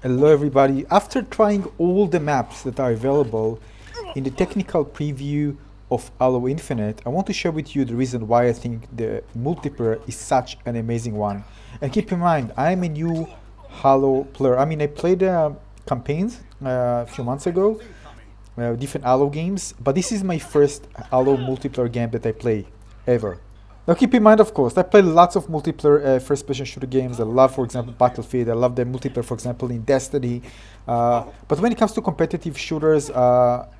Hello everybody. After trying all the maps that are available in the technical preview of Halo Infinite, I want to share with you the reason why I think the multiplayer is such an amazing one. And keep in mind, I am a new Halo player. I mean, I played campaigns a few months ago, different Halo games, but this is my first Halo multiplayer game that I play ever. Now keep in mind, of course, I play lots of multiplayer first-person shooter games. I love, for example, Battlefield. I love the multiplayer, for example, in Destiny. But when it comes to competitive shooters,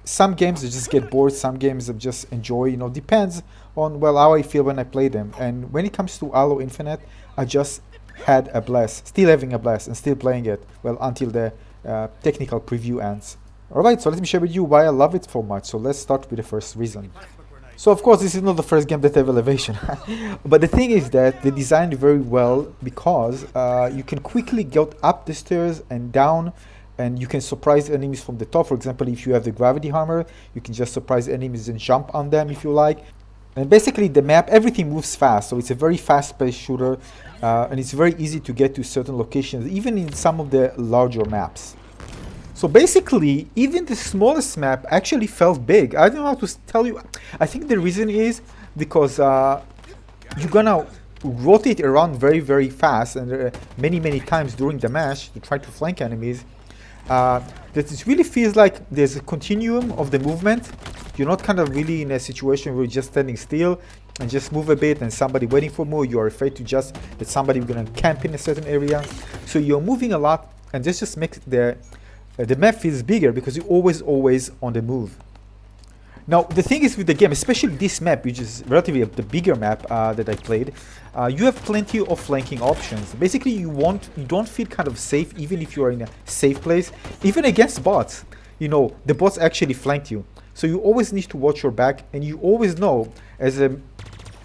some games I just get bored. Some games I just enjoy. Depends on how I feel when I play them. And when it comes to Halo Infinite, I just had a blast. Still having a blast and still playing it. Well, until the technical preview ends. All right, so let me share with you why I love it so much. So let's start with the first reason. So of course this is not the first game that have elevation, but the thing is that they designed very well because you can quickly get up the stairs and down, and you can surprise enemies from the top. For example, if you have the gravity hammer, you can just surprise enemies and jump on them if you like. And basically the map, everything moves fast, so it's a very fast-paced shooter, and it's very easy to get to certain locations, even in some of the larger maps. So basically, even the smallest map actually felt big. I don't know how to tell you. I think the reason is because you're gonna rotate around very, very fast and many times during the match to try to flank enemies. That it really feels like there's a continuum of the movement. You're not kind of really in a situation where you're just standing still and just move a bit and somebody waiting for more. You are afraid to just that somebody gonna camp in a certain area. So you're moving a lot, and this just makes the map feels bigger because you're always on the move. Now the thing is with the game, especially this map, which is relatively the bigger map that I played, you have plenty of flanking options. Basically you don't feel kind of safe even if you are in a safe place, even against bots. The bots actually flanked you, so you always need to watch your back, and you always know as a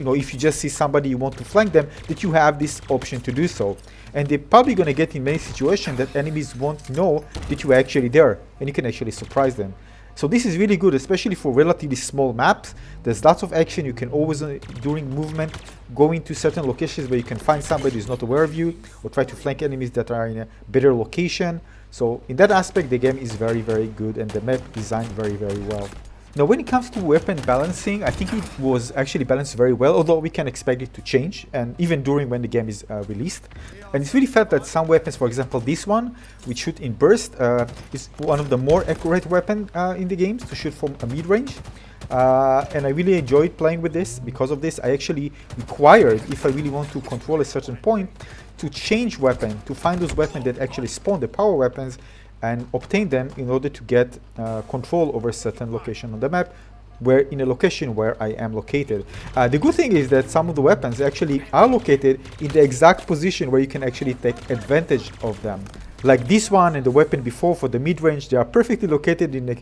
if you just see somebody you want to flank them, that you have this option to do so. And they're probably going to get in many situations that enemies won't know that you're actually there, and you can actually surprise them. So this is really good, especially for relatively small maps. There's lots of action. You can always, during movement, go into certain locations where you can find somebody who's not aware of you, or try to flank enemies that are in a better location. So in that aspect, the game is very good, and the map designed very well. Now when it comes to weapon balancing, I think it was actually balanced very well, although we can expect it to change, and even during when the game is released. And it's really felt that some weapons, for example this one, which shoot in burst, is one of the more accurate weapons in the games to shoot from a mid-range. And I really enjoyed playing with this. Because of this, I actually required, if I really want to control a certain point, to change weapon, to find those weapons that actually spawn the power weapons, and obtain them in order to get control over a certain location on the map, in a location where I am located. The good thing is that some of the weapons actually are located in the exact position where you can actually take advantage of them. Like this one and the weapon before for the mid-range, they are perfectly located in the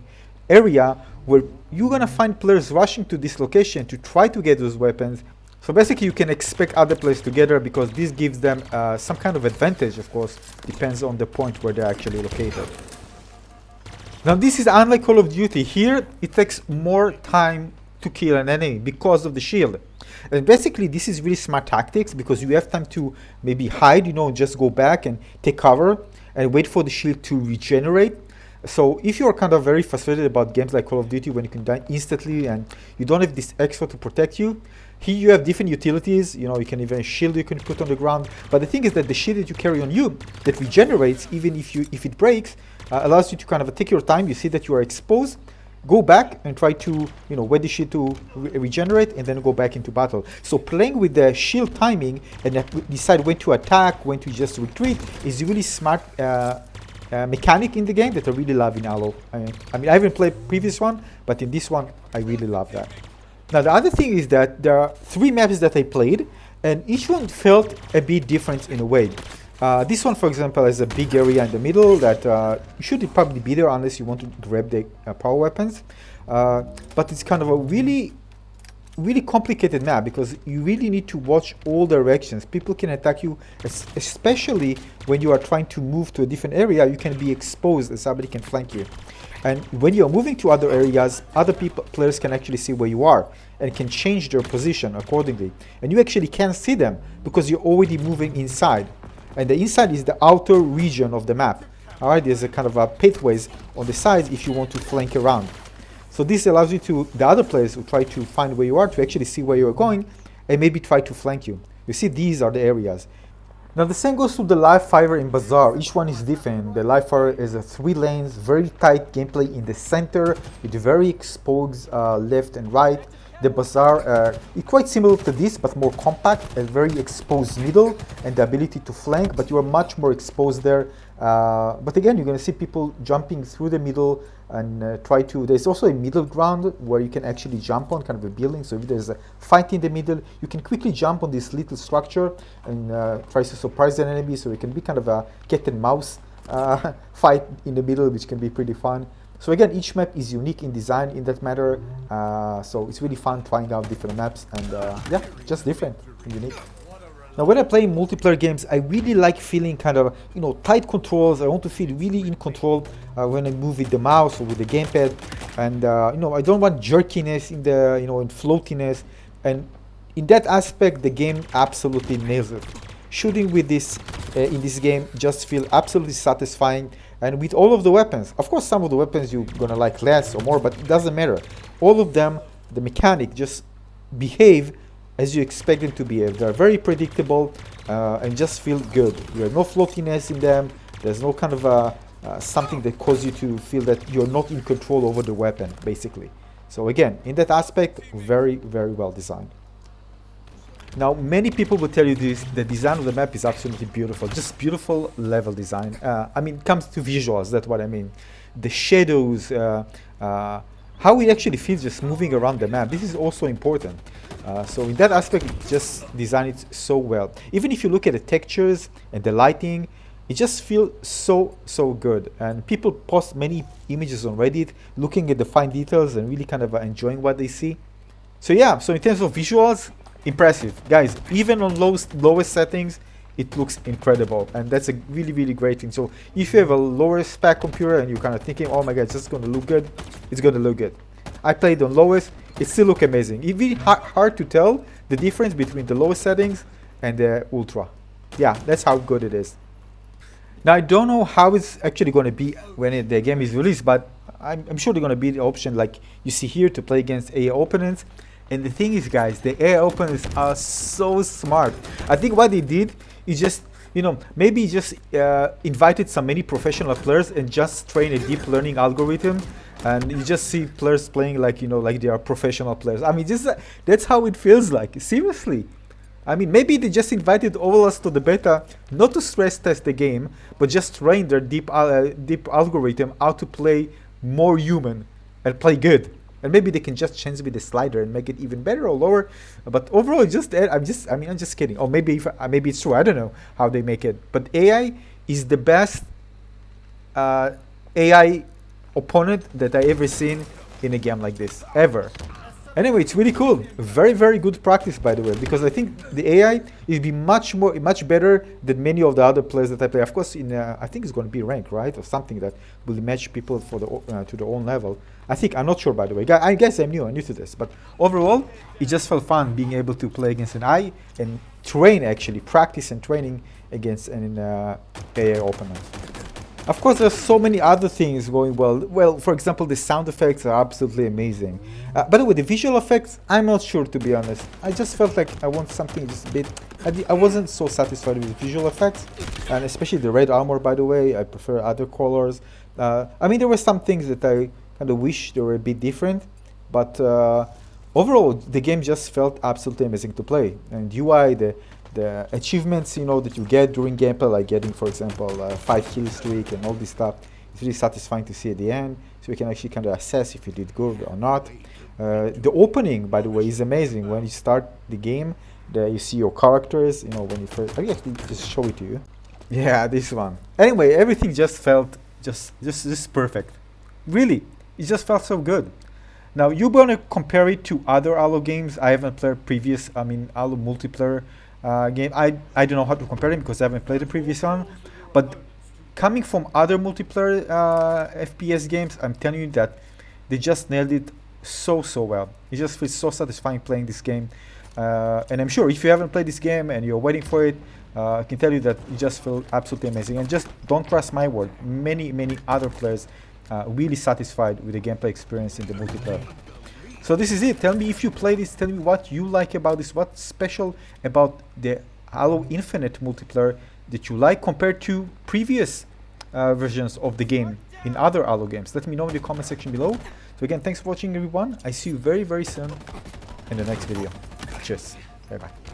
area where you're gonna find players rushing to this location to try to get those weapons. So basically you can expect other players together, because this gives them some kind of advantage. Of course, depends on the point where they're actually located. Now this is unlike Call of Duty. Here it takes more time to kill an enemy because of the shield. And basically this is really smart tactics, because you have time to maybe hide, just go back and take cover and wait for the shield to regenerate. So if you're kind of very frustrated about games like Call of Duty when you can die instantly and you don't have this extra to protect you, here you have different utilities. You can even shield you can put on the ground. But the thing is that the shield that you carry on you that regenerates even if it breaks, allows you to kind of take your time. You see that you are exposed, go back and try to wait the shield to regenerate, and then go back into battle. So playing with the shield timing and decide when to attack, when to just retreat is really smart mechanic in the game that I really love in Halo. I mean I haven't played previous one, but in this one I really love that. Now the other thing is that there are 3 maps that I played, and each one felt a bit different in a way. This one, for example, has a big area in the middle that you should probably be there unless you want to grab the power weapons. But it's kind of a really complicated map, because you really need to watch all directions. People can attack you, especially when you are trying to move to a different area. You can be exposed and somebody can flank you. And when you're moving to other areas, players can actually see where you are and can change their position accordingly. And you actually can't see them because you're already moving inside. And the inside is the outer region of the map. Alright, there's a kind of a pathways on the sides if you want to flank around. So this allows you to, the other players who try to find where you are, to actually see where you're going and maybe try to flank you. You see, these are the areas. Now the same goes to the live fire in Bazaar. Each one is different. The live fire is a 3 lanes, very tight gameplay in the center with very exposed left and right. The Bazaar is quite similar to this, but more compact, a very exposed middle, and the ability to flank, but you are much more exposed there. But again, you're going to see people jumping through the middle and try to, there's also a middle ground where you can actually jump on, kind of a building. So if there's a fight in the middle, you can quickly jump on this little structure and try to surprise an enemy. So it can be kind of a cat and mouse fight in the middle, which can be pretty fun. So again, each map is unique in design in that matter. So it's really fun trying out different maps and yeah, just different and unique. Now when I play multiplayer games, I really like feeling kind of, you know, tight controls. I want to feel really in control when I move with the mouse or with the gamepad. And you know, I don't want jerkiness in the, you know, and floatiness. And in that aspect, the game absolutely nails it. Shooting with this in this game just feel absolutely satisfying. And with all of the weapons, of course some of the weapons you're gonna like less or more, but it doesn't matter. All of them, the mechanic just behave as you expect them to behave. They're very predictable and just feel good. You have no floatiness in them. There's no kind of something that causes you to feel that you're not in control over the weapon, basically. So again, in that aspect, very, very well designed. Now, many people will tell you this, the design of the map is absolutely beautiful, just beautiful level design. I mean, it comes to visuals, that's what I mean. The shadows, how it actually feels just moving around the map. This is also important. So in that aspect, it just designed it so well. Even if you look at the textures and the lighting, it just feels so good. And people post many images on Reddit, looking at the fine details and really kind of enjoying what they see. So yeah, so in terms of visuals, impressive. Guys, even on lowest settings, it looks incredible. And that's a really, really great thing. So if you have a lower spec computer and you're kind of thinking, oh my god, it's just going to look good, it's going to look good. I played on lowest, it still looks amazing. It's really hard to tell the difference between the lowest settings and the ultra. Yeah, that's how good it is. Now I don't know how it's actually going to be when the game is released, but I'm sure they're going to be the option like you see here to play against AI opponents. And the thing is, guys, the AI opponents are so smart. I think what they did is just, you know, maybe just invited some many professional players and just train a deep learning algorithm. And you just see players playing like, you know, like they are professional players. I mean, just that's how it feels like. Seriously. I mean, maybe they just invited all of us to the beta not to stress test the game, but just train their deep algorithm how to play more human and play good. And maybe they can just change with the slider and make it even better or lower. But overall, just I'm just kidding. Or maybe maybe it's true. I don't know how they make it. But AI is the best AI opponent that I ever seen in a game like this ever. Anyway, it's really cool. Very, very good practice, by the way, because I think the AI will be much better than many of the other players that I play. Of course, in I think it's going to be ranked, right, or something that will match people for the to their own level. I think I'm not sure, by the way. I guess I'm new to this, but overall, it just felt fun being able to play against an AI and train, actually practice and training against an AI opponent. Of course, there's so many other things going well. Well, for example, the sound effects are absolutely amazing. By the way, the visual effects, I'm not sure, to be honest. I just felt like I want something just a bit... I wasn't so satisfied with the visual effects, and especially the red armor, by the way. I prefer other colors. I mean, there were some things that I kind of wish they were a bit different, but overall, the game just felt absolutely amazing to play. And UI, the achievements, you know, that you get during gameplay, like getting, for example, 5 kill streak and all this stuff, it's really satisfying to see at the end. So you can actually kind of assess if you did good or not. The opening, by the way, is amazing. When you start the game, you see your characters, you know, when you first... I actually just show it to you. Yeah, this one. Anyway, everything just felt just perfect. Really, it just felt so good. Now, you're going to compare it to other Halo games. I haven't played previous, Halo multiplayer game. I don't know how to compare them because I haven't played the previous one. But coming from other multiplayer FPS games, I'm telling you that they just nailed it so well. It just feels so satisfying playing this game. And I'm sure if you haven't played this game and you're waiting for it, I can tell you that it just felt absolutely amazing. And just don't trust my word. Many other players really satisfied with the gameplay experience in the multiplayer. So this is it. Tell me if you play this. Tell me what you like about this. What's special about the Halo Infinite multiplayer that you like compared to previous versions of the game in other Halo games. Let me know in the comment section below. So again, thanks for watching everyone. I see you very soon in the next video. Cheers. Bye bye.